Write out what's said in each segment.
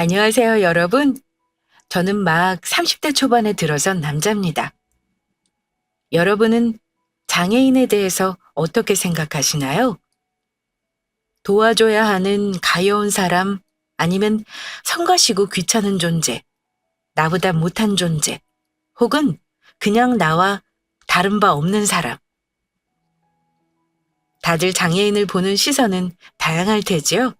안녕하세요, 여러분. 저는 막 30대 초반에 들어선 남자입니다. 여러분은 장애인에 대해서 어떻게 생각하시나요? 도와줘야 하는 가여운 사람, 아니면 성가시고 귀찮은 존재, 나보다 못한 존재, 혹은 그냥 나와 다른 바 없는 사람. 다들 장애인을 보는 시선은 다양할 테지요.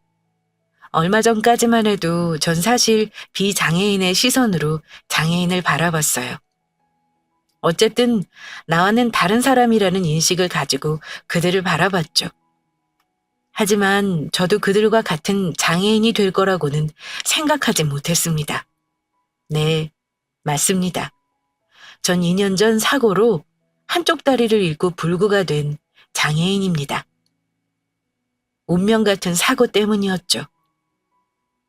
얼마 전까지만 해도 전 사실 비장애인의 시선으로 장애인을 바라봤어요. 어쨌든 나와는 다른 사람이라는 인식을 가지고 그들을 바라봤죠. 하지만 저도 그들과 같은 장애인이 될 거라고는 생각하지 못했습니다. 네, 맞습니다. 전 2년 전 사고로 한쪽 다리를 잃고 불구가 된 장애인입니다. 운명 같은 사고 때문이었죠.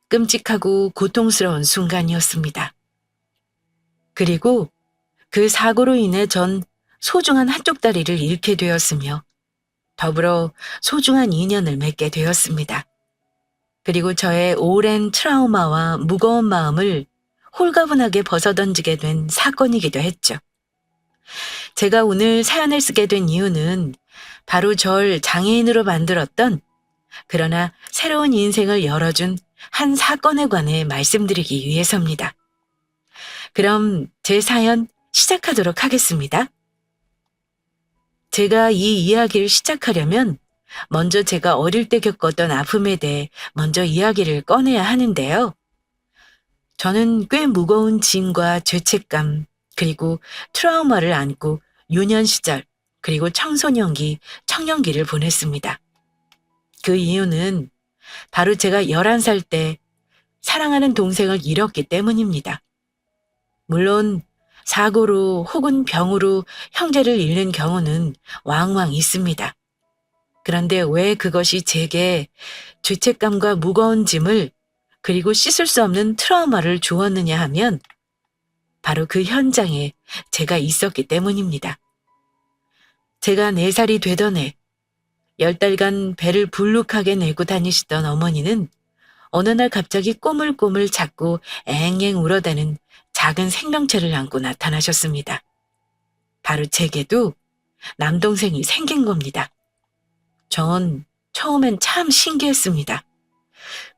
끔찍하고 고통스러운 순간이었습니다. 그리고 그 사고로 인해 전 소중한 한쪽 다리를 잃게 되었으며 더불어 소중한 인연을 맺게 되었습니다. 그리고 저의 오랜 트라우마와 무거운 마음을 홀가분하게 벗어던지게 된 사건이기도 했죠. 제가 오늘 사연을 쓰게 된 이유는 바로 절 장애인으로 만들었던, 그러나 새로운 인생을 열어준 한 사건에 관해 말씀드리기 위해서입니다. 그럼 제 사연 시작하도록 하겠습니다. 제가 이 이야기를 시작하려면 먼저 제가 어릴 때 겪었던 아픔에 대해 먼저 이야기를 꺼내야 하는데요. 저는 꽤 무거운 짐과 죄책감, 그리고 트라우마를 안고 유년 시절, 그리고 청소년기, 청년기를 보냈습니다. 그 이유는 바로 제가 11살 때 사랑하는 동생을 잃었기 때문입니다. 물론 사고로 혹은 병으로 형제를 잃는 경우는 왕왕 있습니다. 그런데 왜 그것이 제게 죄책감과 무거운 짐을, 그리고 씻을 수 없는 트라우마를 주었느냐 하면 바로 그 현장에 제가 있었기 때문입니다. 제가 4살이 되던 해 10달간 배를 불룩하게 내고 다니시던 어머니는 어느 날 갑자기 꼬물꼬물 자꾸 앵앵 울어대는 작은 생명체를 안고 나타나셨습니다. 바로 제게도 남동생이 생긴 겁니다. 전 처음엔 참 신기했습니다.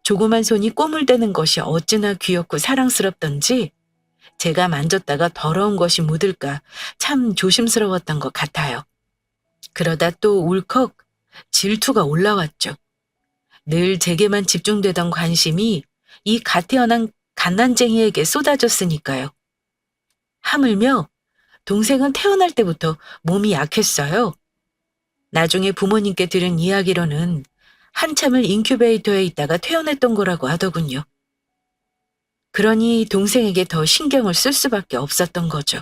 조그만 손이 꼬물대는 것이 어찌나 귀엽고 사랑스럽던지 제가 만졌다가 더러운 것이 묻을까 참 조심스러웠던 것 같아요. 그러다 또 울컥 질투가 올라왔죠. 늘 제게만 집중되던 관심이 이 갓 태어난 갓난쟁이에게 쏟아졌으니까요. 하물며 동생은 태어날 때부터 몸이 약했어요. 나중에 부모님께 들은 이야기로는 한참을 인큐베이터에 있다가 퇴원했던 거라고 하더군요. 그러니 동생에게 더 신경을 쓸 수밖에 없었던 거죠.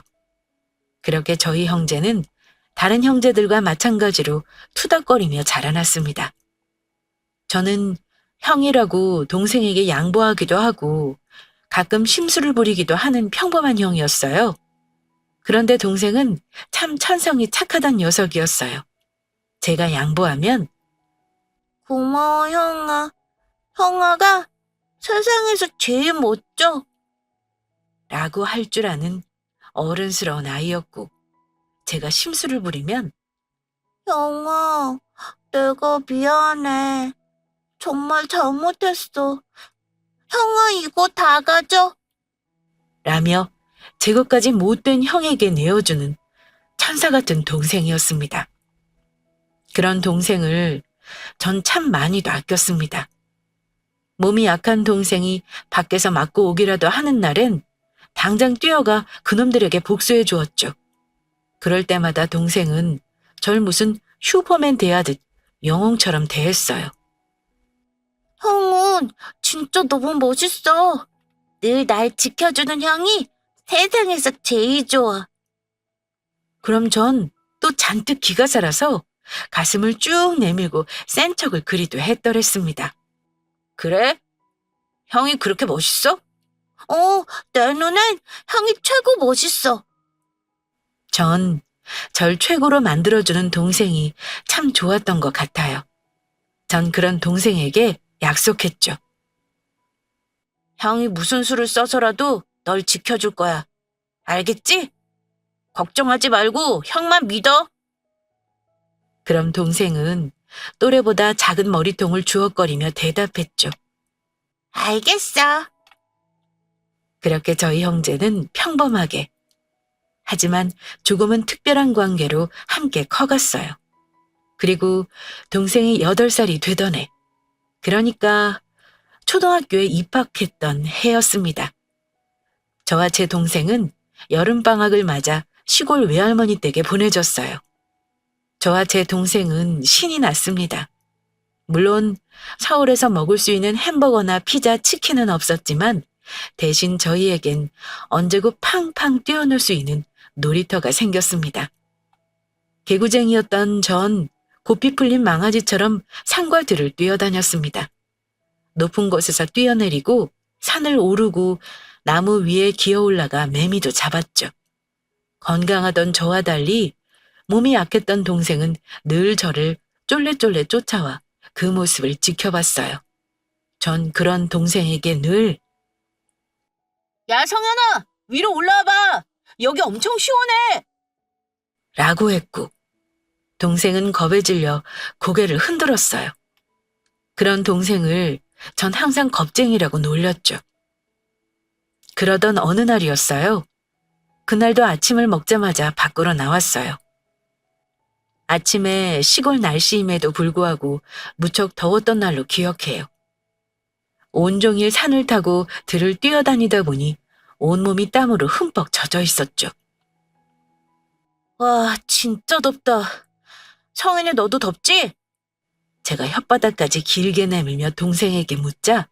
그렇게 저희 형제는 다른 형제들과 마찬가지로 투닥거리며 자라났습니다. 저는 형이라고 동생에게 양보하기도 하고 가끔 심술을 부리기도 하는 평범한 형이었어요. 그런데 동생은 참 천성이 착하단 녀석이었어요. 제가 양보하면 고마워 형아. 형아가 세상에서 제일 멋져. 라고 할 줄 아는 어른스러운 아이였고, 제가 심술을 부리면 형아, 내가 미안해. 정말 잘못했어. 형아, 이거 다 가져. 라며 제 것까지 못된 형에게 내어주는 천사 같은 동생이었습니다. 그런 동생을 전 참 많이도 아꼈습니다. 몸이 약한 동생이 밖에서 맞고 오기라도 하는 날엔 당장 뛰어가 그놈들에게 복수해 주었죠. 그럴 때마다 동생은 절 무슨 슈퍼맨 대하듯 영웅처럼 대했어요. 형은 진짜 너무 멋있어. 늘 날 지켜주는 형이 세상에서 제일 좋아. 그럼 전 또 잔뜩 기가 살아서 가슴을 쭉 내밀고 센 척을 그리도 했더랬습니다. 그래? 형이 그렇게 멋있어? 내 눈엔 형이 최고 멋있어. 전 절 최고로 만들어주는 동생이 참 좋았던 것 같아요. 전 그런 동생에게 약속했죠. 형이 무슨 수를 써서라도 널 지켜줄 거야. 알겠지? 걱정하지 말고 형만 믿어. 그럼 동생은 또래보다 작은 머리통을 주걱거리며 대답했죠. 알겠어. 그렇게 저희 형제는 평범하게, 하지만 조금은 특별한 관계로 함께 커갔어요. 그리고 동생이 8살이 되던 해, 그러니까 초등학교에 입학했던 해였습니다. 저와 제 동생은 여름방학을 맞아 시골 외할머니 댁에 보내졌어요. 저와 제 동생은 신이 났습니다. 물론 서울에서 먹을 수 있는 햄버거나 피자, 치킨은 없었지만 대신 저희에겐 언제고 팡팡 뛰어놀 수 있는 놀이터가 생겼습니다. 개구쟁이였던 전 고삐 풀린 망아지처럼 산과 들을 뛰어다녔습니다. 높은 곳에서 뛰어내리고 산을 오르고 나무 위에 기어올라가 매미도 잡았죠. 건강하던 저와 달리 몸이 약했던 동생은 늘 저를 쫄래쫄래 쫓아와 그 모습을 지켜봤어요. 전 그런 동생에게 늘 야, 성현아, 위로 올라와봐. 여기 엄청 시원해. 라고 했고, 동생은 겁에 질려 고개를 흔들었어요. 그런 동생을 전 항상 겁쟁이라고 놀렸죠. 그러던 어느 날이었어요. 그날도 아침을 먹자마자 밖으로 나왔어요. 아침에 시골 날씨임에도 불구하고 무척 더웠던 날로 기억해요. 온종일 산을 타고 들을 뛰어다니다 보니 온몸이 땀으로 흠뻑 젖어 있었죠. 와, 진짜 덥다. 성현이 너도 덥지? 제가 혓바닥까지 길게 내밀며 동생에게 묻자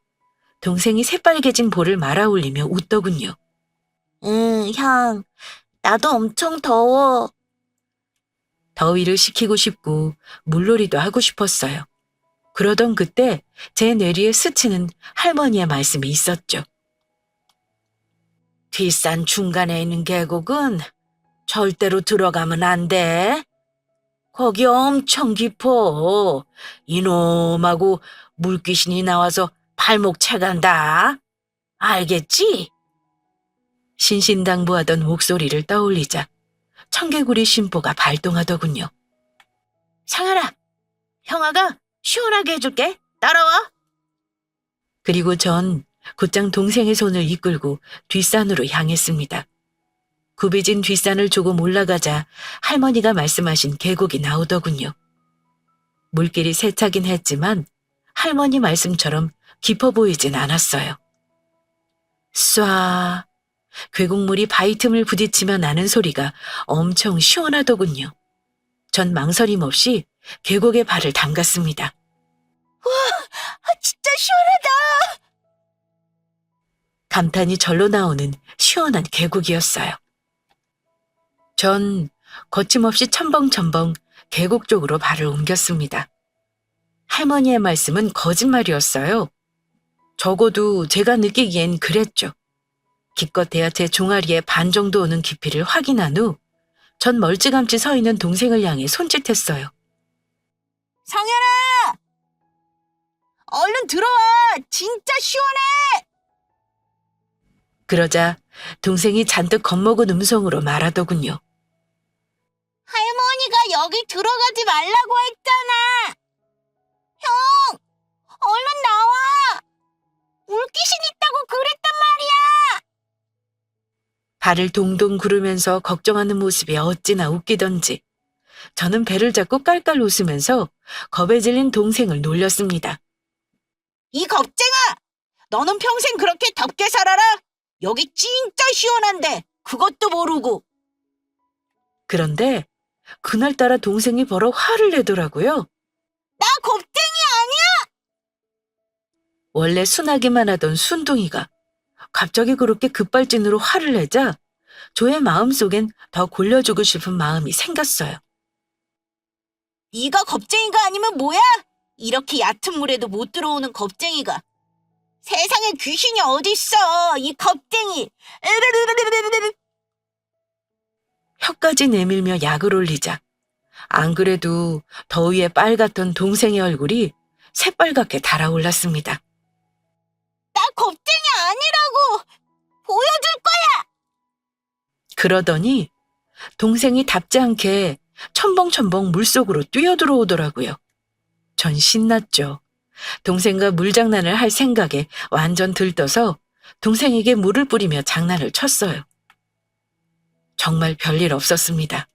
동생이 새빨개진 볼을 말아 올리며 웃더군요. 형, 나도 엄청 더워. 더위를 식히고 싶고 물놀이도 하고 싶었어요. 그러던 그때 제 뇌리에 스치는 할머니의 말씀이 있었죠. 뒷산 중간에 있는 계곡은 절대로 들어가면 안 돼. 거기 엄청 깊어. 이놈하고 물귀신이 나와서 발목 채간다. 알겠지? 신신당부하던 목소리를 떠올리자 청개구리 심보가 발동하더군요. 상현아, 형아가 시원하게 해줄게. 따라와. 그리고 전 곧장 동생의 손을 이끌고 뒷산으로 향했습니다. 굽이진 뒷산을 조금 올라가자 할머니가 말씀하신 계곡이 나오더군요. 물길이 세차긴 했지만 할머니 말씀처럼 깊어 보이진 않았어요. 쏴, 계곡물이 바위 틈을 부딪히며 나는 소리가 엄청 시원하더군요. 전 망설임 없이 계곡에 발을 담갔습니다. 우와, 진짜 시원하다! 감탄이 절로 나오는 시원한 계곡이었어요. 전 거침없이 첨벙첨벙 계곡 쪽으로 발을 옮겼습니다. 할머니의 말씀은 거짓말이었어요. 적어도 제가 느끼기엔 그랬죠. 기껏해야 제 종아리에 반 정도 오는 깊이를 확인한 후 전 멀찌감치 서 있는 동생을 향해 손짓했어요. 상현아! 얼른 들어와! 진짜 시원해! 그러자 동생이 잔뜩 겁먹은 음성으로 말하더군요. 할머니가 여기 들어가지 말라고 했잖아. 형, 얼른 나와. 물귀신 있다고 그랬단 말이야. 발을 동동 구르면서 걱정하는 모습이 어찌나 웃기던지 저는 배를 잡고 깔깔 웃으면서 겁에 질린 동생을 놀렸습니다. 이 겁쟁아! 너는 평생 그렇게 덥게 살아라. 여기 진짜 시원한데 그것도 모르고. 그런데 그날따라 동생이 버럭 화를 내더라고요. 나 겁쟁이 아니야! 원래 순하기만 하던 순둥이가 갑자기 그렇게 급발진으로 화를 내자 저의 마음속엔 더 골려주고 싶은 마음이 생겼어요. 네가 겁쟁이가 아니면 뭐야? 이렇게 얕은 물에도 못 들어오는 겁쟁이가. 세상에 귀신이 어딨어, 이 겁쟁이. 혀까지 내밀며 약을 올리자 안 그래도 더위에 빨갛던 동생의 얼굴이 새빨갛게 달아올랐습니다. 나 겁쟁이 아니야! 그러더니 동생이 답지 않게 첨벙첨벙 물속으로 뛰어들어오더라고요. 전 신났죠. 동생과 물장난을 할 생각에 완전 들떠서 동생에게 물을 뿌리며 장난을 쳤어요. 정말 별일 없었습니다.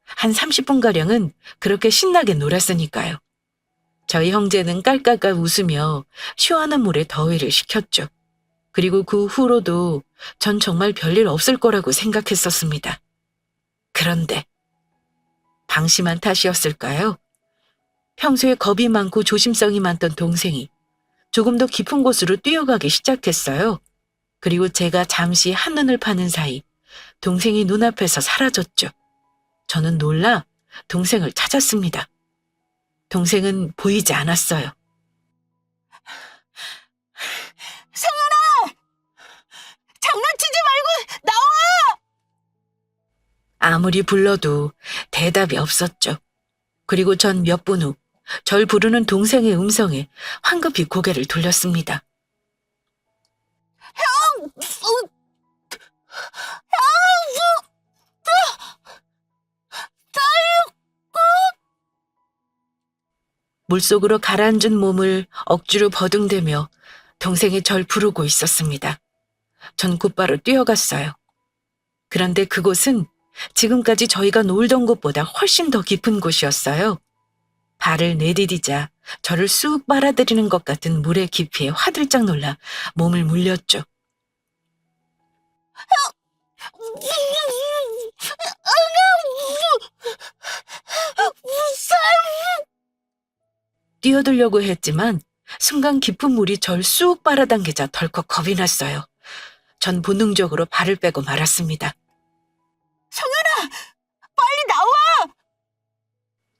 한 30분가량은 그렇게 신나게 놀았으니까요. 저희 형제는 깔깔깔 웃으며 시원한 물에 더위를 식혔죠. 그리고 그 후로도 전 정말 별일 없을 거라고 생각했었습니다. 그런데 방심한 탓이었을까요? 평소에 겁이 많고 조심성이 많던 동생이 조금 더 깊은 곳으로 뛰어가기 시작했어요. 그리고 제가 잠시 한눈을 파는 사이 동생이 눈앞에서 사라졌죠. 저는 놀라 동생을 찾았습니다. 동생은 보이지 않았어요. 상현아! 장난치지 말고 나와! 아무리 불러도 대답이 없었죠. 그리고 전 몇 분 후 절 부르는 동생의 음성에 황급히 고개를 돌렸습니다. 형! 물속으로 가라앉은 몸을 억지로 버둥대며 동생이 절 부르고 있었습니다. 전 곧바로 뛰어갔어요. 그런데 그곳은 지금까지 저희가 놀던 곳보다 훨씬 더 깊은 곳이었어요. 발을 내디디자 저를 쑥 빨아들이는 것 같은 물의 깊이에 화들짝 놀라 몸을 물렸죠. 뛰어들려고 했지만 순간 깊은 물이 절 쑥 빨아당기자 덜컥 겁이 났어요. 전 본능적으로 발을 빼고 말았습니다. 성현아! 빨리 나와!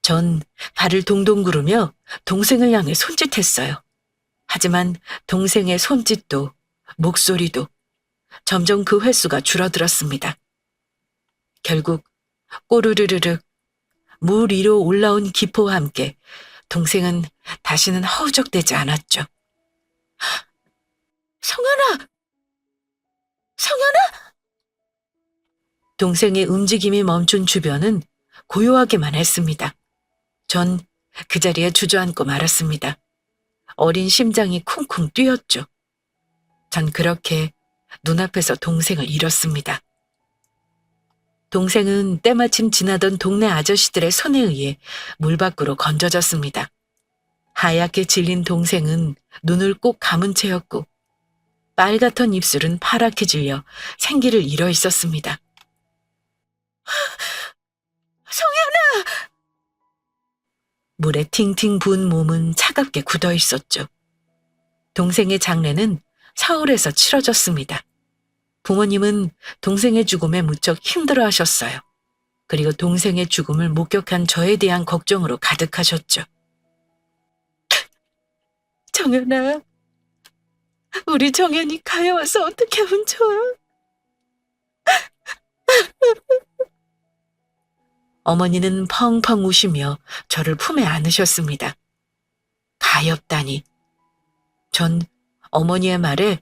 전 발을 동동 구르며 동생을 향해 손짓했어요. 하지만 동생의 손짓도 목소리도 점점 그 횟수가 줄어들었습니다. 결국 꼬르르르륵 물 위로 올라온 기포와 함께 동생은 다시는 허우적대지 않았죠. 성현아! 성현아! 동생의 움직임이 멈춘 주변은 고요하기만 했습니다. 전 그 자리에 주저앉고 말았습니다. 어린 심장이 쿵쿵 뛰었죠. 전 그렇게 눈앞에서 동생을 잃었습니다. 동생은 때마침 지나던 동네 아저씨들의 손에 의해 물 밖으로 건져졌습니다. 하얗게 질린 동생은 눈을 꼭 감은 채였고 빨갛던 입술은 파랗게 질려 생기를 잃어 있었습니다. 성현아! 물에 팅팅 부은 몸은 차갑게 굳어 있었죠. 동생의 장례는 서울에서 치러졌습니다. 부모님은 동생의 죽음에 무척 힘들어하셨어요. 그리고 동생의 죽음을 목격한 저에 대한 걱정으로 가득하셨죠. 정연아, 우리 정연이 가여와서 어떻게 하면 좋아? 어머니는 펑펑 우시며 저를 품에 안으셨습니다. 가엾다니. 전 어머니의 말에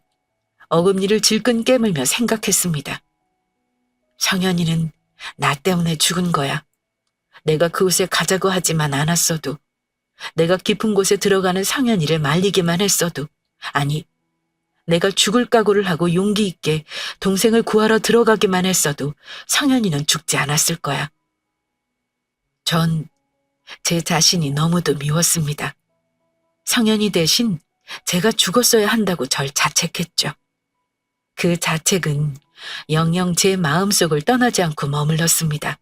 어금니를 질끈 깨물며 생각했습니다. 성현이는 나 때문에 죽은 거야. 내가 그곳에 가자고 하지만 않았어도, 내가 깊은 곳에 들어가는 성현이를 말리기만 했어도, 아니, 내가 죽을 각오를 하고 용기 있게 동생을 구하러 들어가기만 했어도 성현이는 죽지 않았을 거야. 전 제 자신이 너무도 미웠습니다. 성현이 대신 제가 죽었어야 한다고 절 자책했죠. 그 자책은 영영 제 마음속을 떠나지 않고 머물렀습니다.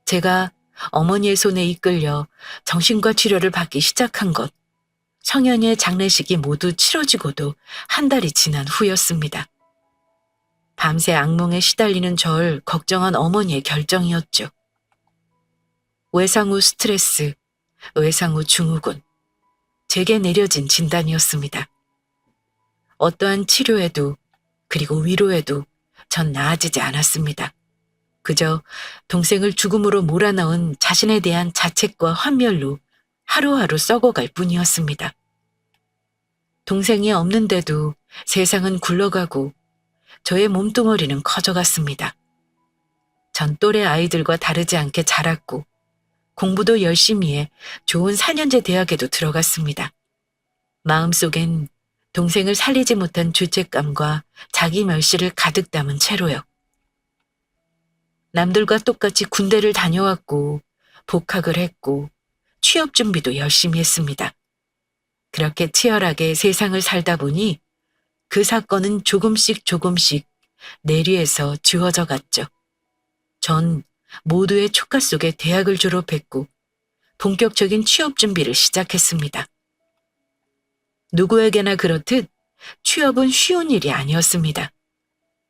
제가 어머니의 손에 이끌려 정신과 치료를 받기 시작한 것, 성현이의 장례식이 모두 치러지고도 한 달이 지난 후였습니다. 밤새 악몽에 시달리는 절 걱정한 어머니의 결정이었죠. 외상 후 스트레스, 외상 후 증후군, 제게 내려진 진단이었습니다. 어떠한 치료에도 그리고 위로에도 전 나아지지 않았습니다. 그저 동생을 죽음으로 몰아넣은 자신에 대한 자책과 환멸로 하루하루 썩어갈 뿐이었습니다. 동생이 없는데도 세상은 굴러가고 저의 몸뚱어리는 커져갔습니다. 전 또래 아이들과 다르지 않게 자랐고 공부도 열심히 해 좋은 4년제 대학에도 들어갔습니다. 마음속엔 동생을 살리지 못한 죄책감과 자기 멸시를 가득 담은 채로요. 남들과 똑같이 군대를 다녀왔고 복학을 했고 취업 준비도 열심히 했습니다. 그렇게 치열하게 세상을 살다 보니 그 사건은 조금씩 내리에서 지워져 갔죠. 전 모두의 촉각 속에 대학을 졸업했고 본격적인 취업 준비를 시작했습니다. 누구에게나 그렇듯 취업은 쉬운 일이 아니었습니다.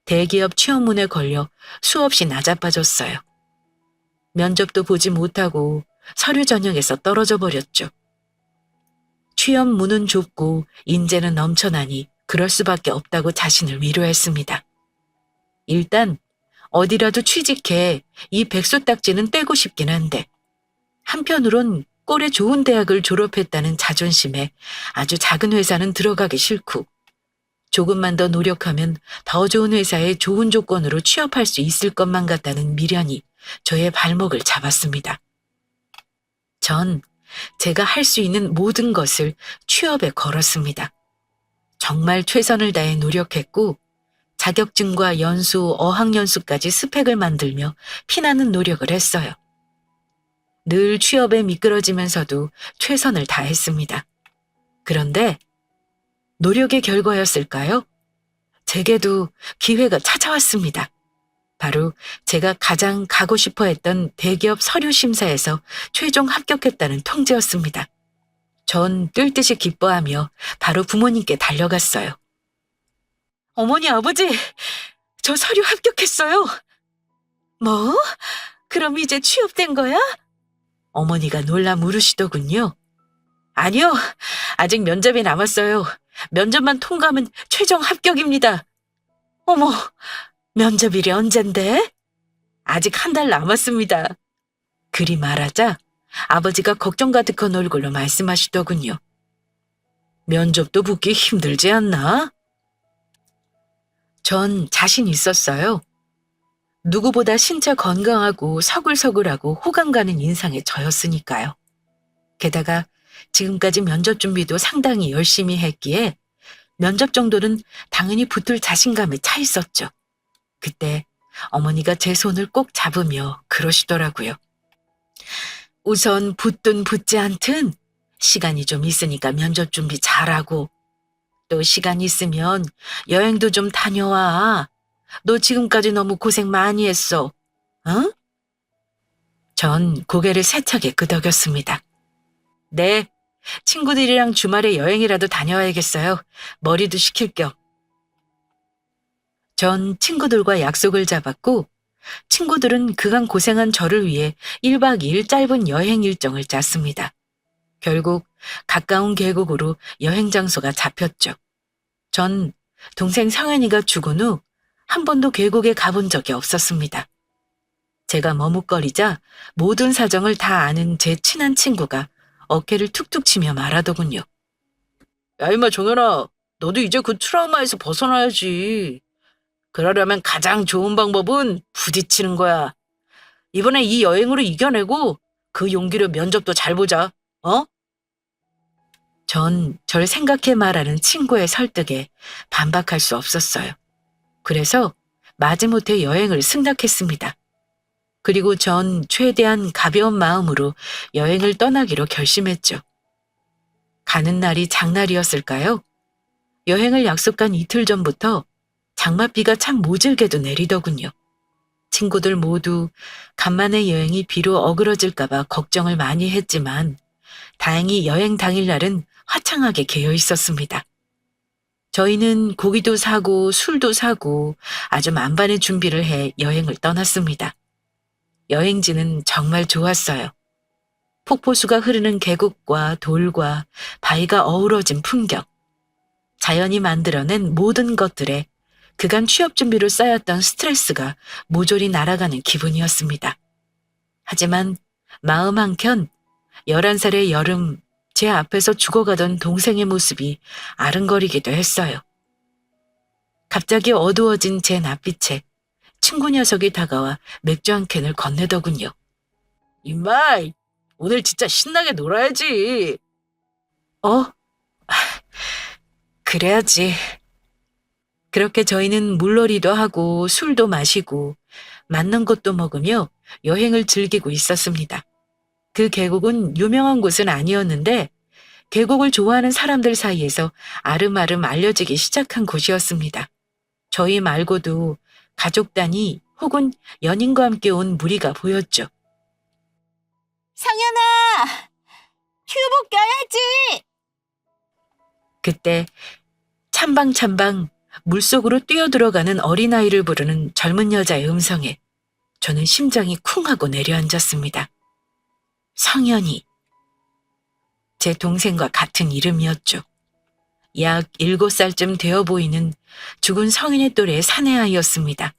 대기업 취업문에 걸려 수없이 낮아빠졌어요. 면접도 보지 못하고 서류 전형에서 떨어져 버렸죠. 취업 문은 좁고 인재는 넘쳐나니 그럴 수밖에 없다고 자신을 위로했습니다. 일단 어디라도 취직해 이 백수딱지는 떼고 싶긴 한데 한편으론 꼴에 좋은 대학을 졸업했다는 자존심에 아주 작은 회사는 들어가기 싫고 조금만 더 노력하면 더 좋은 회사에 좋은 조건으로 취업할 수 있을 것만 같다는 미련이 저의 발목을 잡았습니다. 전 제가 할 수 있는 모든 것을 취업에 걸었습니다. 정말 최선을 다해 노력했고 자격증과 연수, 어학연수까지 스펙을 만들며 피나는 노력을 했어요. 늘 취업에 미끄러지면서도 최선을 다했습니다. 그런데 노력의 결과였을까요? 제게도 기회가 찾아왔습니다. 바로 제가 가장 가고 싶어 했던 대기업 서류 심사에서 최종 합격했다는 통지였습니다. 전 뛸 듯이 기뻐하며 바로 부모님께 달려갔어요. 어머니, 아버지, 저 서류 합격했어요. 뭐? 그럼 이제 취업된 거야? 어머니가 놀라 물으시더군요. 아니요, 아직 면접이 남았어요. 면접만 통과하면 최종 합격입니다. 어머, 면접일이 언젠데? 아직 한 달 남았습니다. 그리 말하자 아버지가 걱정 가득한 얼굴로 말씀하시더군요. 면접도 붙기 힘들지 않나? 전 자신 있었어요. 누구보다 신체 건강하고 서글서글하고 호감 가는 인상의 저였으니까요. 게다가 지금까지 면접 준비도 상당히 열심히 했기에 면접 정도는 당연히 붙을 자신감에 차 있었죠. 그때 어머니가 제 손을 꼭 잡으며 그러시더라고요. 우선 붙든 붙지 않든 시간이 좀 있으니까 면접 준비 잘하고 또 시간 있으면 여행도 좀 다녀와. 너 지금까지 너무 고생 많이 했어. 응? 전 고개를 세차게 끄덕였습니다. 네, 친구들이랑 주말에 여행이라도 다녀와야겠어요. 머리도 식힐 겸. 전 친구들과 약속을 잡았고 친구들은 그간 고생한 저를 위해 1박 2일 짧은 여행 일정을 짰습니다. 결국 가까운 계곡으로 여행 장소가 잡혔죠. 전 동생 성현이가 죽은 후 한 번도 계곡에 가본 적이 없었습니다. 제가 머뭇거리자 모든 사정을 다 아는 제 친한 친구가 어깨를 툭툭 치며 말하더군요. 야, 임마 종현아, 너도 이제 그 트라우마에서 벗어나야지. 그러려면 가장 좋은 방법은 부딪히는 거야. 이번에 이 여행으로 이겨내고 그 용기로 면접도 잘 보자. 어? 전 절 생각해 말하는 친구의 설득에 반박할 수 없었어요. 그래서 마지못해 여행을 승낙했습니다. 그리고 전 최대한 가벼운 마음으로 여행을 떠나기로 결심했죠. 가는 날이 장날이었을까요? 여행을 약속한 이틀 전부터 장맛비가 참 모질게도 내리더군요. 친구들 모두 간만에 여행이 비로 어그러질까봐 걱정을 많이 했지만 다행히 여행 당일날은 화창하게 개어 있었습니다. 저희는 고기도 사고 술도 사고 아주 만반의 준비를 해 여행을 떠났습니다. 여행지는 정말 좋았어요. 폭포수가 흐르는 계곡과 돌과 바위가 어우러진 풍경, 자연이 만들어낸 모든 것들에 그간 취업 준비로 쌓였던 스트레스가 모조리 날아가는 기분이었습니다. 하지만 마음 한켠 11살의 여름 제 앞에서 죽어가던 동생의 모습이 아른거리기도 했어요. 갑자기 어두워진 제 낯빛에 친구 녀석이 다가와 맥주 한 캔을 건네더군요. 임마, 오늘 진짜 신나게 놀아야지. 어? 그래야지. 그렇게 저희는 물놀이도 하고 술도 마시고 맛난 것도 먹으며 여행을 즐기고 있었습니다. 그 계곡은 유명한 곳은 아니었는데 계곡을 좋아하는 사람들 사이에서 아름아름 알려지기 시작한 곳이었습니다. 저희 말고도 가족 단위 혹은 연인과 함께 온 무리가 보였죠. 상현아, 튜브 껴야지. 그때 찬방찬방 물속으로 뛰어들어가는 어린아이를 부르는 젊은 여자의 음성에 저는 심장이 쿵 하고 내려앉았습니다. 성현이. 제 동생과 같은 이름이었죠. 약 7살쯤 되어 보이는 죽은 성인의 또래의 사내아이였습니다.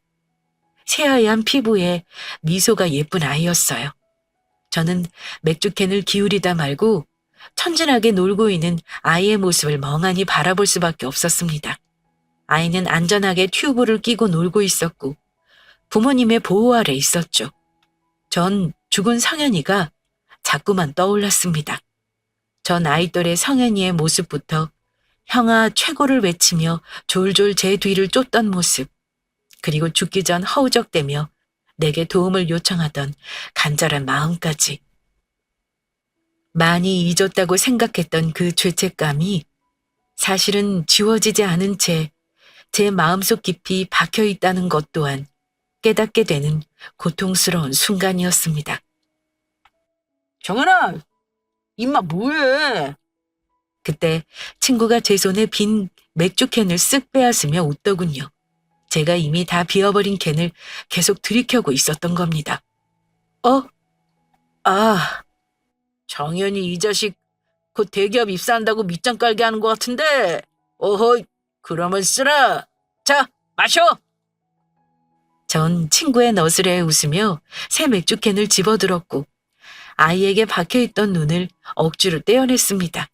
새하얀 피부에 미소가 예쁜 아이였어요. 저는 맥주캔을 기울이다 말고 천진하게 놀고 있는 아이의 모습을 멍하니 바라볼 수밖에 없었습니다. 아이는 안전하게 튜브를 끼고 놀고 있었고 부모님의 보호 아래 있었죠. 전 죽은 성현이가 자꾸만 떠올랐습니다. 전 아이 또래 성현이의 모습부터 형아 최고를 외치며 졸졸 제 뒤를 쫓던 모습, 그리고 죽기 전 허우적대며 내게 도움을 요청하던 간절한 마음까지. 많이 잊었다고 생각했던 그 죄책감이 사실은 지워지지 않은 채 제 마음속 깊이 박혀 있다는 것 또한 깨닫게 되는 고통스러운 순간이었습니다. 정연아, 임마 뭐해? 그때 친구가 제 손에 빈 맥주캔을 쓱 빼앗으며 웃더군요. 제가 이미 다 비워버린 캔을 계속 들이켜고 있었던 겁니다. 정연이 이 자식 곧 대기업 입사한다고 밑장 깔게 하는 것 같은데. 어허이, 그러면 쓰라. 자, 마셔. 전 친구의 너스레에 웃으며 새 맥주캔을 집어들었고 아이에게 박혀있던 눈을 억지로 떼어냈습니다.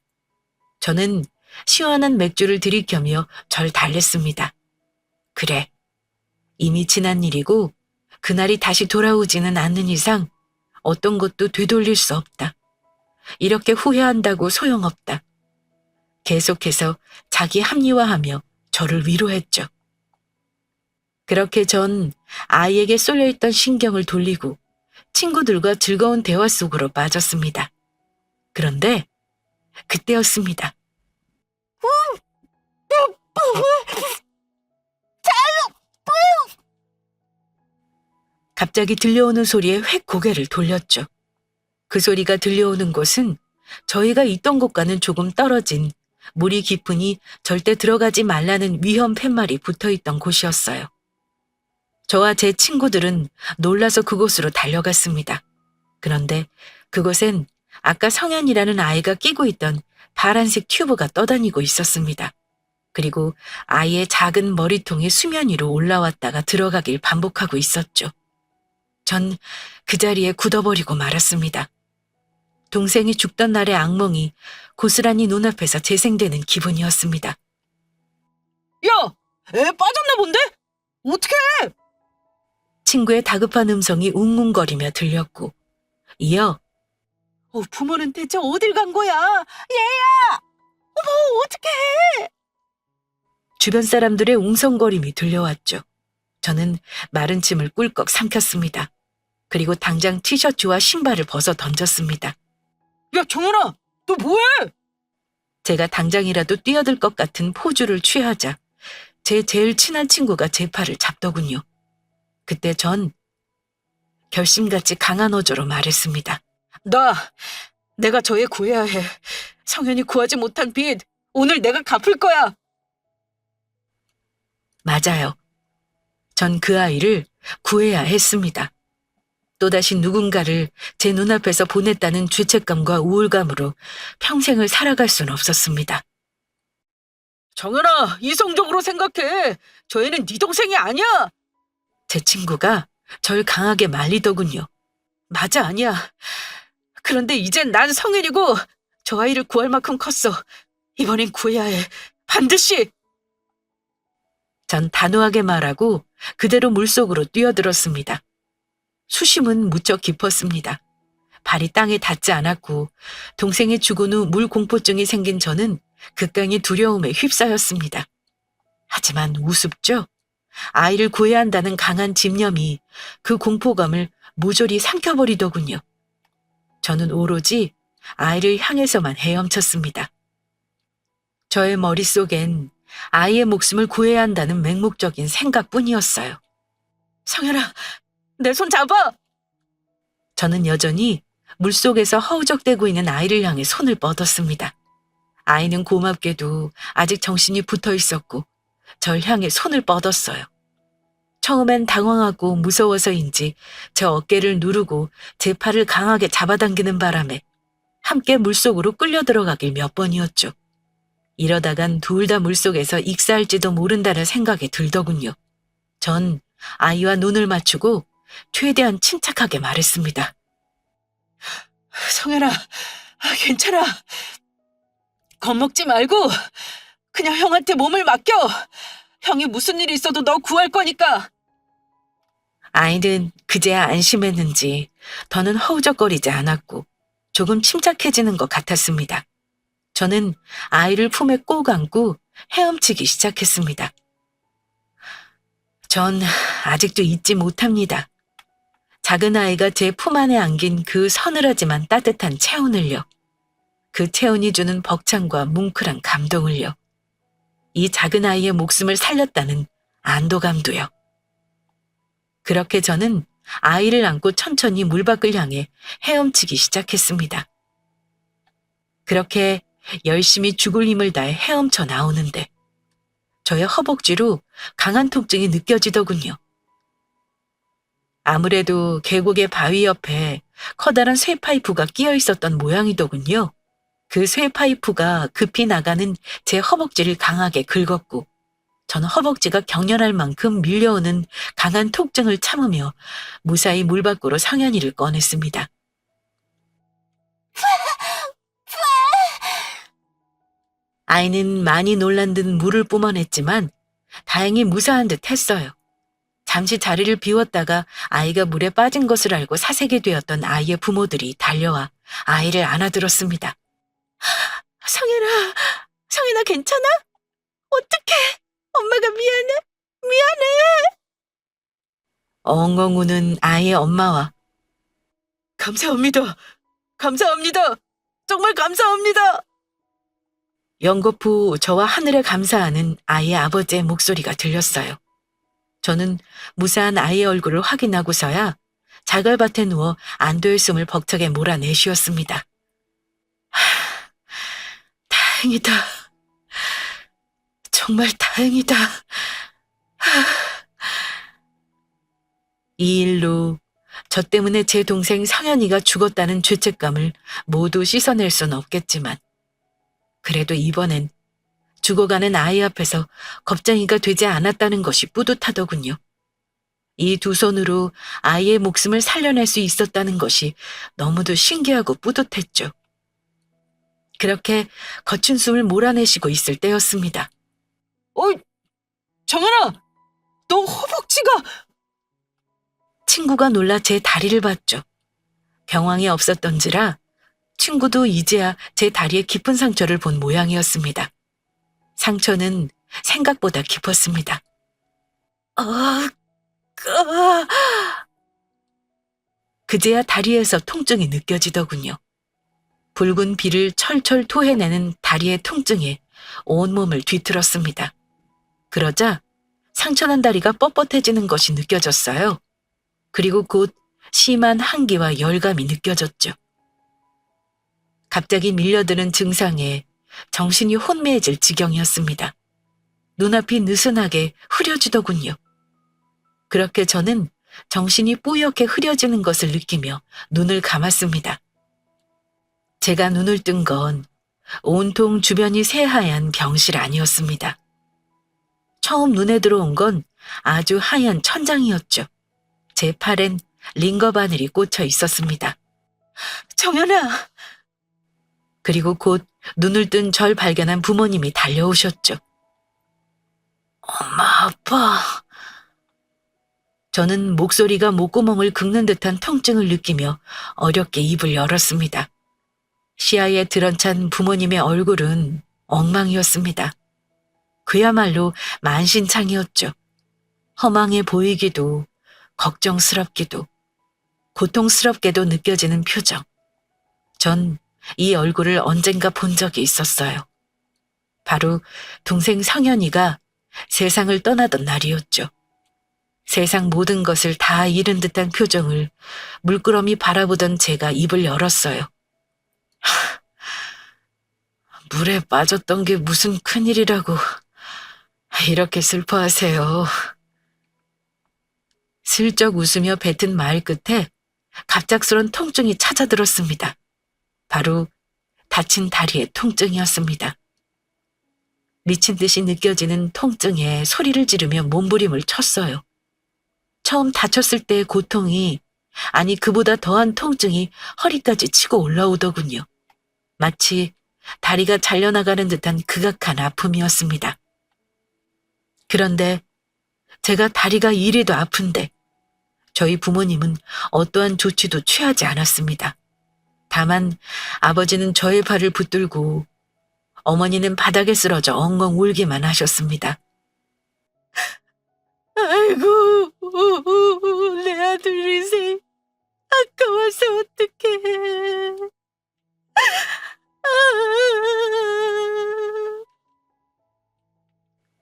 저는 시원한 맥주를 들이켜며 절 달랬습니다. 그래, 이미 지난 일이고 그날이 다시 돌아오지는 않는 이상 어떤 것도 되돌릴 수 없다. 이렇게 후회한다고 소용없다. 계속해서 자기 합리화하며 저를 위로했죠. 그렇게 전 아이에게 쏠려있던 신경을 돌리고 친구들과 즐거운 대화 속으로 빠졌습니다. 그런데 그때였습니다. 갑자기 들려오는 소리에 획 고개를 돌렸죠. 그 소리가 들려오는 곳은 저희가 있던 곳과는 조금 떨어진 물이 깊으니 절대 들어가지 말라는 위험 팻말이 붙어있던 곳이었어요. 저와 제 친구들은 놀라서 그곳으로 달려갔습니다. 그런데 그곳엔 아까 성현이라는 아이가 끼고 있던 파란색 튜브가 떠다니고 있었습니다. 그리고 아이의 작은 머리통이 수면 위로 올라왔다가 들어가길 반복하고 있었죠. 전 그 자리에 굳어버리고 말았습니다. 동생이 죽던 날의 악몽이 고스란히 눈앞에서 재생되는 기분이었습니다. 야! 애 빠졌나 본데? 어떡해! 친구의 다급한 음성이 웅웅거리며 들렸고 이어 부모는 대체 어딜 간 거야? 얘야! 어머, 어떡해! 주변 사람들의 웅성거림이 들려왔죠. 저는 마른 침을 꿀꺽 삼켰습니다. 그리고 당장 티셔츠와 신발을 벗어 던졌습니다. 야, 정연아, 너 뭐해? 제가 당장이라도 뛰어들 것 같은 포즈를 취하자 제 제일 친한 친구가 제 팔을 잡더군요. 그때 전 결심같이 강한 어조로 말했습니다. 내가 저 애 구해야 해. 성현이 구하지 못한 빚, 오늘 내가 갚을 거야. 맞아요. 전 그 아이를 구해야 했습니다. 또다시 누군가를 제 눈앞에서 보냈다는 죄책감과 우울감으로 평생을 살아갈 순 없었습니다. 정연아, 이성적으로 생각해. 저 애는 네 동생이 아니야. 제 친구가 절 강하게 말리더군요. 맞아, 아니야. 그런데 이젠 난 성인이고 저 아이를 구할 만큼 컸어. 이번엔 구해야 해. 반드시. 전 단호하게 말하고 그대로 물속으로 뛰어들었습니다. 수심은 무척 깊었습니다. 발이 땅에 닿지 않았고 동생이 죽은 후 물 공포증이 생긴 저는 극강의 두려움에 휩싸였습니다. 하지만 우습죠? 아이를 구해야 한다는 강한 집념이 그 공포감을 모조리 삼켜버리더군요. 저는 오로지 아이를 향해서만 헤엄쳤습니다. 저의 머릿속엔 아이의 목숨을 구해야 한다는 맹목적인 생각뿐이었어요. 성현아, 내 손 잡아! 저는 여전히 물속에서 허우적대고 있는 아이를 향해 손을 뻗었습니다. 아이는 고맙게도 아직 정신이 붙어 있었고 절 향해 손을 뻗었어요. 처음엔 당황하고 무서워서인지 제 어깨를 누르고 제 팔을 강하게 잡아당기는 바람에 함께 물속으로 끌려 들어가길 몇 번이었죠. 이러다간 둘 다 물속에서 익사할지도 모른다는 생각이 들더군요. 전 아이와 눈을 맞추고 최대한 침착하게 말했습니다. 성현아, 괜찮아. 겁먹지 말고 그냥 형한테 몸을 맡겨. 형이 무슨 일이 있어도 너 구할 거니까. 아이는 그제야 안심했는지 더는 허우적거리지 않았고 조금 침착해지는 것 같았습니다. 저는 아이를 품에 꼭 안고 헤엄치기 시작했습니다. 전 아직도 잊지 못합니다. 작은 아이가 제 품 안에 안긴 그 서늘하지만 따뜻한 체온을요. 그 체온이 주는 벅찬과 뭉클한 감동을요. 이 작은 아이의 목숨을 살렸다는 안도감도요. 그렇게 저는 아이를 안고 천천히 물밖을 향해 헤엄치기 시작했습니다. 그렇게 열심히 죽을 힘을 다해 헤엄쳐 나오는데 저의 허벅지로 강한 통증이 느껴지더군요. 아무래도 계곡의 바위 옆에 커다란 쇠파이프가 끼어 있었던 모양이더군요. 그 쇠파이프가 급히 나가는 제 허벅지를 강하게 긁었고 저는 허벅지가 경련할 만큼 밀려오는 강한 통증을 참으며 무사히 물 밖으로 성현이를 꺼냈습니다. 아이는 많이 놀란 듯 물을 뿜어냈지만 다행히 무사한 듯 했어요. 잠시 자리를 비웠다가 아이가 물에 빠진 것을 알고 사색이 되었던 아이의 부모들이 달려와 아이를 안아들었습니다. 성현아 괜찮아? 어떡해? 엄마가 미안해. 엉엉 우는 아이의 엄마와 감사합니다. 정말 감사합니다. 연거푸 저와 하늘에 감사하는 아이의 아버지의 목소리가 들렸어요. 저는 무사한 아이의 얼굴을 확인하고서야 자갈밭에 누워 안도의 숨을 벅차게 몰아내쉬었습니다. 다행이다. 정말 다행이다. 이 일로 저 때문에 제 동생 성현이가 죽었다는 죄책감을 모두 씻어낼 순 없겠지만 그래도 이번엔 죽어가는 아이 앞에서 겁쟁이가 되지 않았다는 것이 뿌듯하더군요. 이 두 손으로 아이의 목숨을 살려낼 수 있었다는 것이 너무도 신기하고 뿌듯했죠. 그렇게 거친 숨을 몰아내쉬고 있을 때였습니다. 정연아! 너 허벅지가! 친구가 놀라 제 다리를 봤죠. 경황이 없었던지라 친구도 이제야 제 다리에 깊은 상처를 본 모양이었습니다. 상처는 생각보다 깊었습니다. 그제야 다리에서 통증이 느껴지더군요. 붉은 피를 철철 토해내는 다리의 통증에 온몸을 뒤틀었습니다. 그러자 상처난 다리가 뻣뻣해지는 것이 느껴졌어요. 그리고 곧 심한 한기와 열감이 느껴졌죠. 갑자기 밀려드는 증상에 정신이 혼미해질 지경이었습니다. 눈앞이 느슨하게 흐려지더군요. 그렇게 저는 정신이 뿌옇게 흐려지는 것을 느끼며 눈을 감았습니다. 제가 눈을 뜬 건 온통 주변이 새하얀 병실 아니었습니다. 처음 눈에 들어온 건 아주 하얀 천장이었죠. 제 팔엔 링거 바늘이 꽂혀 있었습니다. 정연아! 그리고 곧 눈을 뜬 절 발견한 부모님이 달려오셨죠. 엄마, 아빠, 저는 목소리가 목구멍을 긁는 듯한 통증을 느끼며 어렵게 입을 열었습니다. 시야에 들어찬 부모님의 얼굴은 엉망이었습니다. 그야말로 만신창이었죠. 허망해 보이기도, 걱정스럽기도, 고통스럽게도 느껴지는 표정. 전 이 얼굴을 언젠가 본 적이 있었어요. 바로 동생 성현이가 세상을 떠나던 날이었죠. 세상 모든 것을 다 잃은 듯한 표정을 물끄러미 바라보던 제가 입을 열었어요. 물에 빠졌던 게 무슨 큰일이라고 이렇게 슬퍼하세요. 슬쩍 웃으며 뱉은 말 끝에 갑작스런 통증이 찾아들었습니다. 바로 다친 다리의 통증이었습니다. 미친 듯이 느껴지는 통증에 소리를 지르며 몸부림을 쳤어요. 처음 다쳤을 때의 고통이, 아니 그보다 더한 통증이 허리까지 치고 올라오더군요. 마치 다리가 잘려나가는 듯한 극악한 아픔이었습니다. 그런데 제가 다리가 이리도 아픈데 저희 부모님은 어떠한 조치도 취하지 않았습니다. 다만 아버지는 저의 발을 붙들고 어머니는 바닥에 쓰러져 엉엉 울기만 하셨습니다. 아이고, 내 아들이세. 아까워서 어떡해.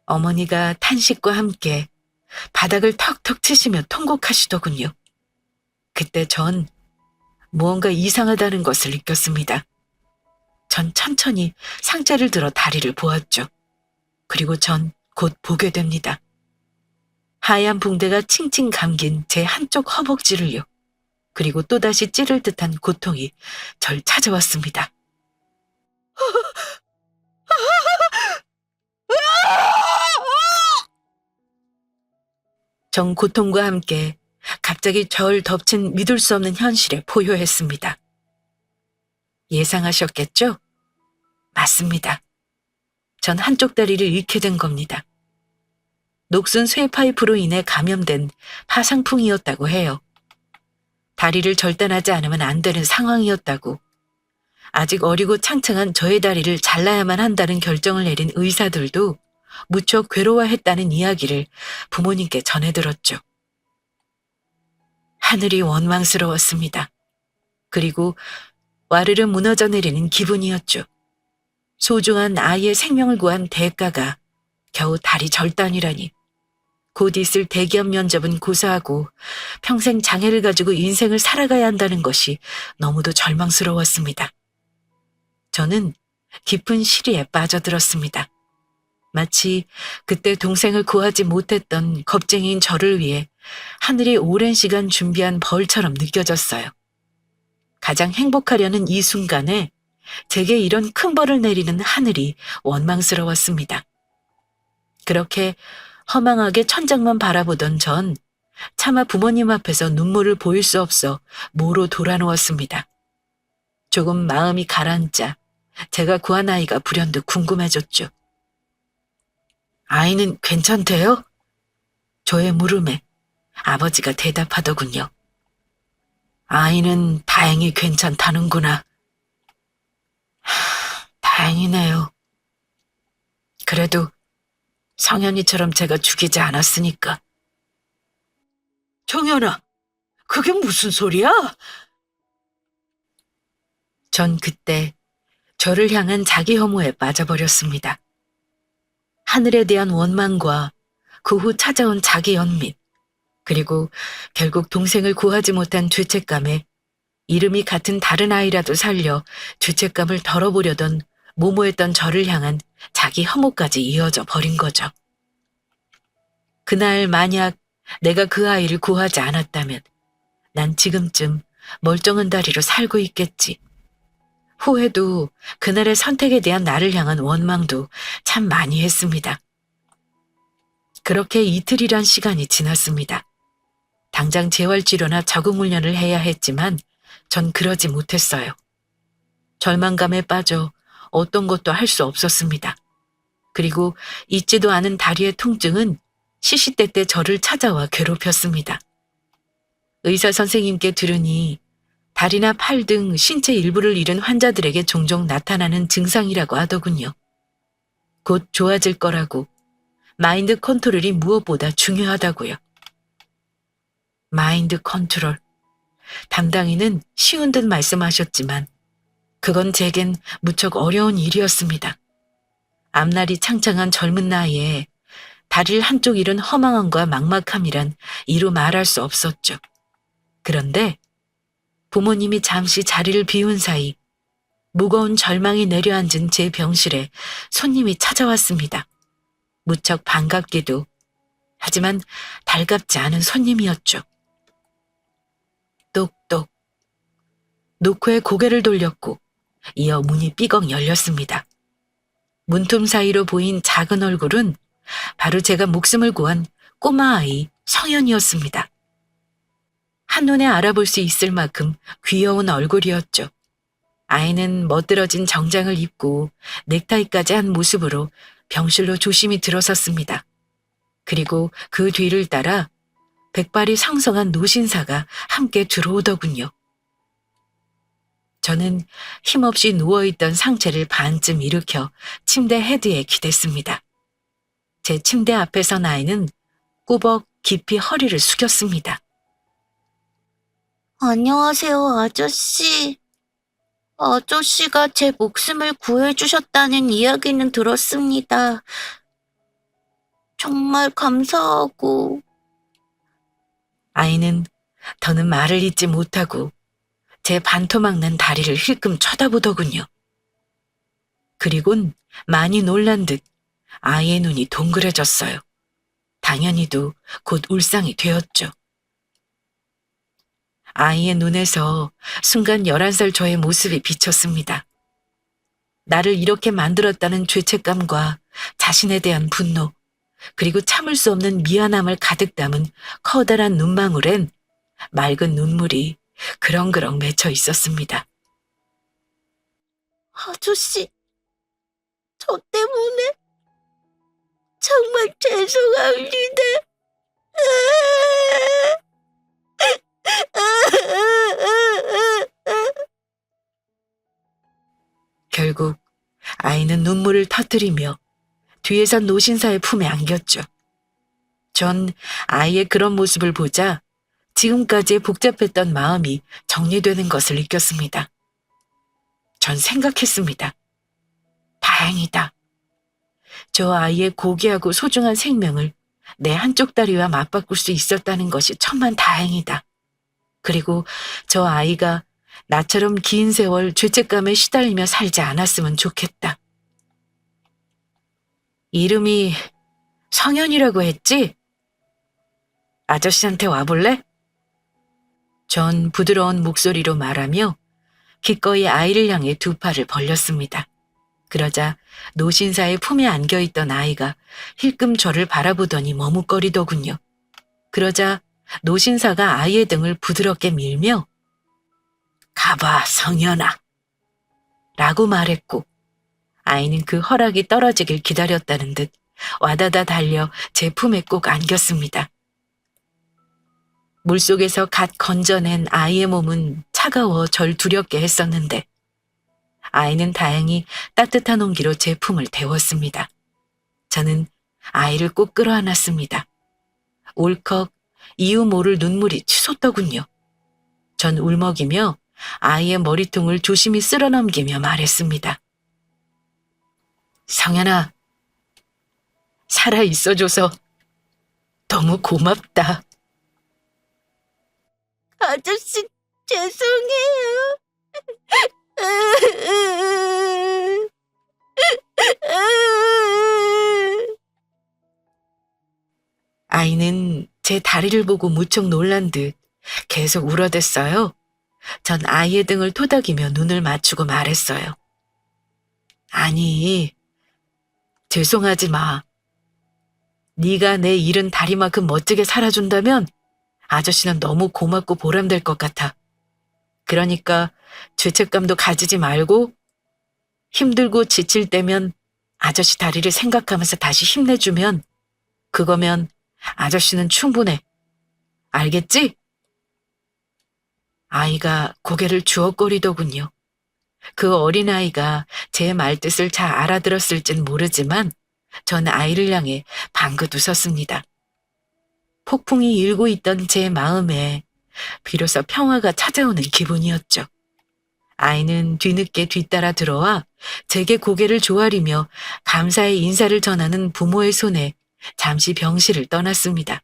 어머니가 탄식과 함께 바닥을 턱턱 치시며 통곡하시더군요. 그때 전 무언가 이상하다는 것을 느꼈습니다. 전 천천히 상자를 들어 다리를 보았죠. 그리고 전 곧 보게 됩니다. 하얀 붕대가 칭칭 감긴 제 한쪽 허벅지를요. 그리고 또다시 찌를 듯한 고통이 절 찾아왔습니다. 전 고통과 함께 갑자기 절 덮친 믿을 수 없는 현실에 포효했습니다. 예상하셨겠죠? 맞습니다. 전 한쪽 다리를 잃게 된 겁니다. 녹슨 쇠파이프로 인해 감염된 파상풍이었다고 해요. 다리를 절단하지 않으면 안 되는 상황이었다고, 아직 어리고 창창한 저의 다리를 잘라야만 한다는 결정을 내린 의사들도 무척 괴로워했다는 이야기를 부모님께 전해들었죠. 하늘이 원망스러웠습니다. 그리고 와르르 무너져 내리는 기분이었죠. 소중한 아이의 생명을 구한 대가가 겨우 다리 절단이라니. 곧 있을 대기업 면접은 고사하고 평생 장애를 가지고 인생을 살아가야 한다는 것이 너무도 절망스러웠습니다. 저는 깊은 시리에 빠져들었습니다. 마치 그때 동생을 구하지 못했던 겁쟁이인 저를 위해 하늘이 오랜 시간 준비한 벌처럼 느껴졌어요. 가장 행복하려는 이 순간에 제게 이런 큰 벌을 내리는 하늘이 원망스러웠습니다. 그렇게 허망하게 천장만 바라보던 전 차마 부모님 앞에서 눈물을 보일 수 없어 모로 돌아누웠습니다. 조금 마음이 가라앉자 제가 구한 아이가 불현듯 궁금해졌죠. 아이는 괜찮대요? 저의 물음에 아버지가 대답하더군요. 아이는 다행히 괜찮다는구나. 다행이네요. 그래도 성현이처럼 제가 죽이지 않았으니까. 정연아, 그게 무슨 소리야? 전 그때 저를 향한 자기 혐오에 빠져버렸습니다. 하늘에 대한 원망과 그 후 찾아온 자기 연민, 그리고 결국 동생을 구하지 못한 죄책감에 이름이 같은 다른 아이라도 살려 죄책감을 덜어보려던 모모했던 저를 향한 자기 혐오까지 이어져 버린 거죠. 그날 만약 내가 그 아이를 구하지 않았다면 난 지금쯤 멀쩡한 다리로 살고 있겠지. 후회도 그날의 선택에 대한 나를 향한 원망도 참 많이 했습니다. 그렇게 이틀이란 시간이 지났습니다. 당장 재활치료나 적응 훈련을 해야 했지만 전 그러지 못했어요. 절망감에 빠져 어떤 것도 할 수 없었습니다. 그리고 잊지도 않은 다리의 통증은 시시때때 저를 찾아와 괴롭혔습니다. 의사 선생님께 들으니 다리나 팔 등 신체 일부를 잃은 환자들에게 종종 나타나는 증상이라고 하더군요. 곧 좋아질 거라고, 마인드 컨트롤이 무엇보다 중요하다고요. 마인드 컨트롤. 담당인은 쉬운 듯 말씀하셨지만 그건 제겐 무척 어려운 일이었습니다. 앞날이 창창한 젊은 나이에 다리를 한쪽 잃은 허망함과 막막함이란 이루 말할 수 없었죠. 그런데 부모님이 잠시 자리를 비운 사이 무거운 절망이 내려앉은 제 병실에 손님이 찾아왔습니다. 무척 반갑게도, 하지만 달갑지 않은 손님이었죠. 똑똑. 노크에 고개를 돌렸고 이어 문이 삐걱 열렸습니다. 문틈 사이로 보인 작은 얼굴은 바로 제가 목숨을 구한 꼬마 아이 성현이었습니다. 한눈에 알아볼 수 있을 만큼 귀여운 얼굴이었죠. 아이는 멋들어진 정장을 입고 넥타이까지 한 모습으로 병실로 조심히 들어섰습니다. 그리고 그 뒤를 따라 백발이 상성한 노신사가 함께 들어오더군요. 저는 힘없이 누워있던 상체를 반쯤 일으켜 침대 헤드에 기댔습니다. 제 침대 앞에 선 아이는 꾸벅 깊이 허리를 숙였습니다. 안녕하세요, 아저씨. 아저씨가 제 목숨을 구해주셨다는 이야기는 들었습니다. 정말 감사하고. 아이는 더는 말을 잇지 못하고 제 반토막 난 다리를 힐끔 쳐다보더군요. 그리곤 많이 놀란 듯 아이의 눈이 동그래졌어요. 당연히도 곧 울상이 되었죠. 아이의 눈에서 순간 11살 저의 모습이 비쳤습니다. 나를 이렇게 만들었다는 죄책감과 자신에 대한 분노, 그리고 참을 수 없는 미안함을 가득 담은 커다란 눈망울엔 맑은 눈물이 그렁그렁 맺혀 있었습니다. 아저씨, 저 때문에 정말 죄송합니다. 결국 아이는 눈물을 터뜨리며 뒤에선 노신사의 품에 안겼죠. 전 아이의 그런 모습을 보자 지금까지의 복잡했던 마음이 정리되는 것을 느꼈습니다. 전 생각했습니다. 다행이다. 저 아이의 고귀하고 소중한 생명을 내 한쪽 다리와 맞바꿀 수 있었다는 것이 천만 다행이다. 그리고 저 아이가 나처럼 긴 세월 죄책감에 시달리며 살지 않았으면 좋겠다. 이름이 성현이라고 했지? 아저씨한테 와볼래? 전 부드러운 목소리로 말하며 기꺼이 아이를 향해 두 팔을 벌렸습니다. 그러자 노신사의 품에 안겨있던 아이가 힐끔 저를 바라보더니 머뭇거리더군요. 그러자 노신사가 아이의 등을 부드럽게 밀며 가봐, 성현아 라고 말했고, 아이는 그 허락이 떨어지길 기다렸다는 듯 와다다 달려 제 품에 꼭 안겼습니다. 물속에서 갓 건져낸 아이의 몸은 차가워 절 두렵게 했었는데 아이는 다행히 따뜻한 온기로 제 품을 데웠습니다. 저는 아이를 꼭 끌어안았습니다. 울컥 이유 모를 눈물이 치솟더군요. 전 울먹이며 아이의 머리통을 조심히 쓸어넘기며 말했습니다. 성현아, 살아있어줘서 너무 고맙다. 아저씨, 죄송해요. 아이는 제 다리를 보고 무척 놀란 듯 계속 울어댔어요. 전 아이의 등을 토닥이며 눈을 맞추고 말했어요. 아니, 죄송하지 마. 네가 내 잃은 다리만큼 멋지게 살아준다면 아저씨는 너무 고맙고 보람될 것 같아. 그러니까 죄책감도 가지지 말고 힘들고 지칠 때면 아저씨 다리를 생각하면서 다시 힘내주면 그거면 아저씨는 충분해. 알겠지? 아이가 고개를 주걱거리더군요. 그 어린아이가 제 말뜻을 잘 알아들었을진 모르지만 전 아이를 향해 방긋 웃었습니다. 폭풍이 일고 있던 제 마음에 비로소 평화가 찾아오는 기분이었죠. 아이는 뒤늦게 뒤따라 들어와 제게 고개를 조아리며 감사의 인사를 전하는 부모의 손에 잠시 병실을 떠났습니다.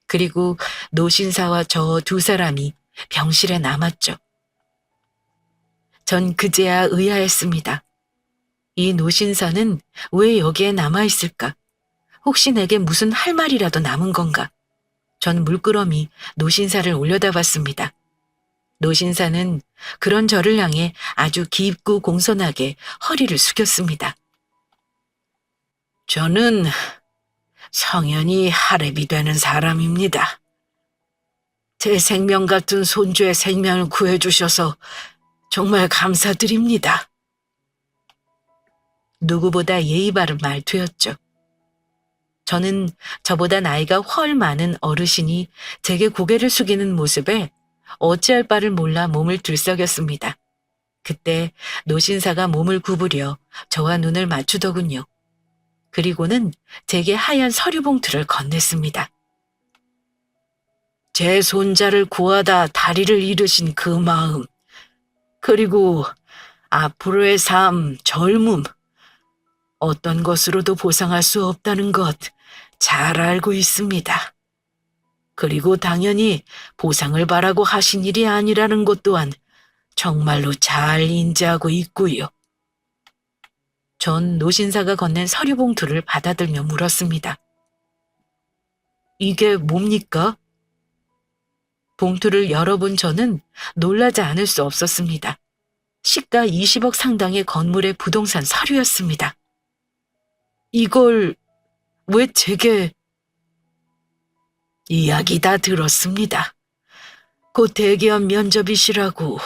그리고 노신사와 저 두 사람이 병실에 남았죠. 전 그제야 의아했습니다. 이 노신사는 왜 여기에 남아있을까? 혹시 내게 무슨 할 말이라도 남은 건가? 전 물끄러미 노신사를 올려다봤습니다. 노신사는 그런 저를 향해 아주 깊고 공손하게 허리를 숙였습니다. 저는 성현이 할애비 되는 사람입니다. 제 생명 같은 손주의 생명을 구해주셔서 정말 감사드립니다. 누구보다 예의 바른 말투였죠. 저는 저보다 나이가 훨 많은 어르신이 제게 고개를 숙이는 모습에 어찌할 바를 몰라 몸을 들썩였습니다. 그때 노신사가 몸을 구부려 저와 눈을 맞추더군요. 그리고는 제게 하얀 서류 봉투를 건넸습니다. 제 손자를 구하다 다리를 잃으신 그 마음, 그리고 앞으로의 삶, 젊음, 어떤 것으로도 보상할 수 없다는 것 잘 알고 있습니다. 그리고 당연히 보상을 바라고 하신 일이 아니라는 것 또한 정말로 잘 인지하고 있고요. 전 노신사가 건넨 서류 봉투를 받아들며 물었습니다. 이게 뭡니까? 봉투를 열어본 저는 놀라지 않을 수 없었습니다. 시가 20억 상당의 건물의 부동산 서류였습니다. 이걸 왜 제게... 이야기 다 들었습니다. 곧 대기업 면접이시라고.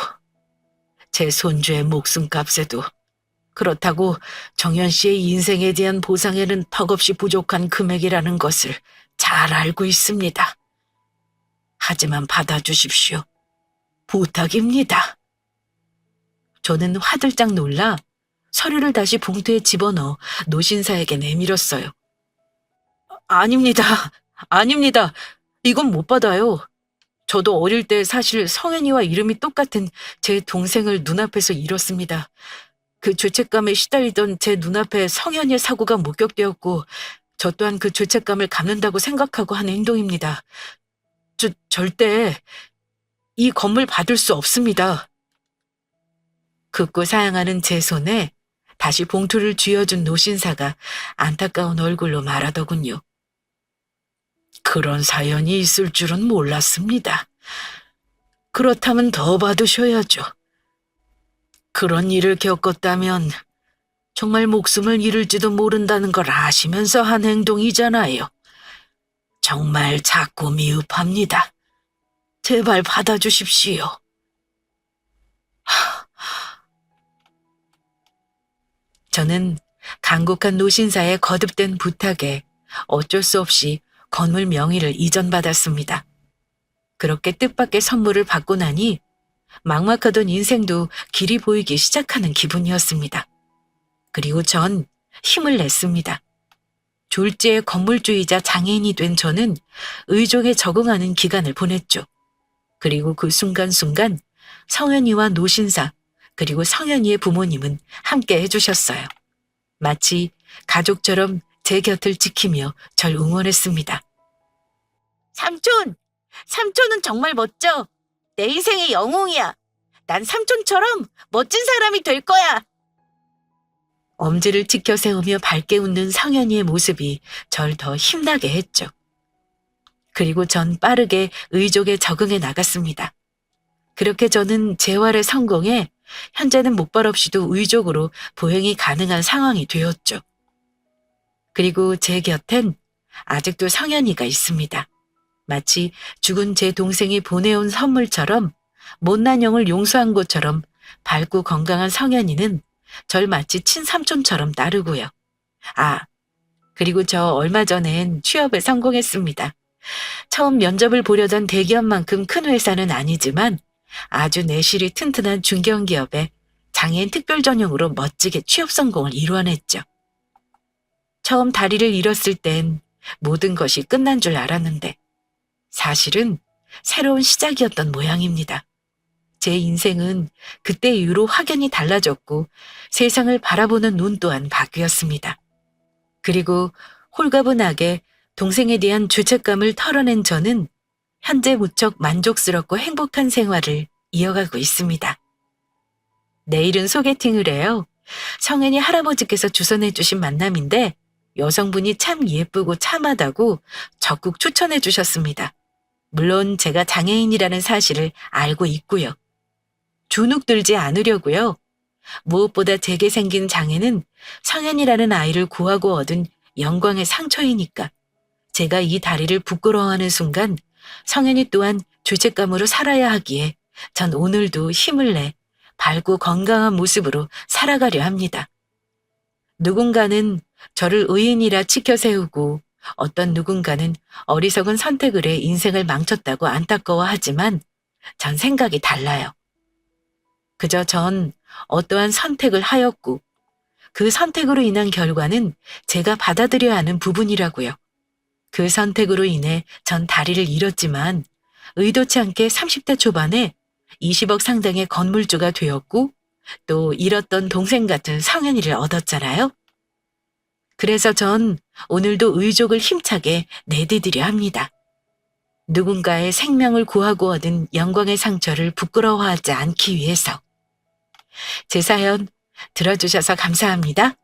제 손주의 목숨값에도 그렇다고 정현 씨의 인생에 대한 보상에는 턱없이 부족한 금액이라는 것을 잘 알고 있습니다. 하지만 받아주십시오. 부탁입니다. 저는 화들짝 놀라 서류를 다시 봉투에 집어넣어 노신사에게 내밀었어요. 아닙니다. 아닙니다. 이건 못 받아요. 저도 어릴 때 사실 성현이와 이름이 똑같은 제 동생을 눈앞에서 잃었습니다. 그 죄책감에 시달리던 제 눈앞에 성현이의 사고가 목격되었고 저 또한 그 죄책감을 갚는다고 생각하고 한 행동입니다. 절대 이 건물 받을 수 없습니다. 긋고 사양하는 제 손에 다시 봉투를 쥐어준 노신사가 안타까운 얼굴로 말하더군요. 그런 사연이 있을 줄은 몰랐습니다. 그렇다면 더 받으셔야죠. 그런 일을 겪었다면 정말 목숨을 잃을지도 모른다는 걸 아시면서 한 행동이잖아요. 정말 작고 미흡합니다. 제발 받아주십시오. 저는 간곡한 노신사의 거듭된 부탁에 어쩔 수 없이 건물 명의를 이전받았습니다. 그렇게 뜻밖의 선물을 받고 나니 막막하던 인생도 길이 보이기 시작하는 기분이었습니다. 그리고 전 힘을 냈습니다. 졸지의 건물주의자 장애인이 된 저는 의족에 적응하는 기간을 보냈죠. 그리고 그 순간순간 성현이와 노신사 그리고 성현이의 부모님은 함께 해주셨어요. 마치 가족처럼 제 곁을 지키며 절 응원했습니다. 삼촌! 삼촌은 정말 멋져. 내 인생의 영웅이야. 난 삼촌처럼 멋진 사람이 될 거야. 엄지를 치켜 세우며 밝게 웃는 성현이의 모습이 절 더 힘나게 했죠. 그리고 전 빠르게 의족에 적응해 나갔습니다. 그렇게 저는 재활에 성공해 현재는 목발 없이도 의족으로 보행이 가능한 상황이 되었죠. 그리고 제 곁엔 아직도 성현이가 있습니다. 마치 죽은 제 동생이 보내온 선물처럼 못난 영을 용서한 것처럼 밝고 건강한 성현이는 절 마치 친삼촌처럼 따르고요. 아, 그리고 저 얼마 전엔 취업에 성공했습니다. 처음 면접을 보려던 대기업만큼 큰 회사는 아니지만 아주 내실이 튼튼한 중견기업에 장애인 특별 전용으로 멋지게 취업 성공을 이루어냈죠. 처음 다리를 잃었을 땐 모든 것이 끝난 줄 알았는데 사실은 새로운 시작이었던 모양입니다. 제 인생은 그때 이후로 확연히 달라졌고 세상을 바라보는 눈 또한 바뀌었습니다. 그리고 홀가분하게 동생에 대한 죄책감을 털어낸 저는 현재 무척 만족스럽고 행복한 생활을 이어가고 있습니다. 내일은 소개팅을 해요. 성현이 할아버지께서 주선해 주신 만남인데 여성분이 참 예쁘고 참하다고 적극 추천해 주셨습니다. 물론 제가 장애인이라는 사실을 알고 있고요. 주눅 들지 않으려고요. 무엇보다 제게 생긴 장애는 성현이라는 아이를 구하고 얻은 영광의 상처이니까 제가 이 다리를 부끄러워하는 순간 성현이 또한 죄책감으로 살아야 하기에 전 오늘도 힘을 내 밝고 건강한 모습으로 살아가려 합니다. 누군가는 저를 의인이라 치켜 세우고 어떤 누군가는 어리석은 선택을 해 인생을 망쳤다고 안타까워하지만 전 생각이 달라요. 그저 전 어떠한 선택을 하였고 그 선택으로 인한 결과는 제가 받아들여야 하는 부분이라고요. 그 선택으로 인해 전 다리를 잃었지만 의도치 않게 30대 초반에 20억 상당의 건물주가 되었고 또 잃었던 동생 같은 성현이를 얻었잖아요. 그래서 전 오늘도 의족을 힘차게 내디디려 합니다. 누군가의 생명을 구하고 얻은 영광의 상처를 부끄러워하지 않기 위해서. 제 사연 들어주셔서 감사합니다.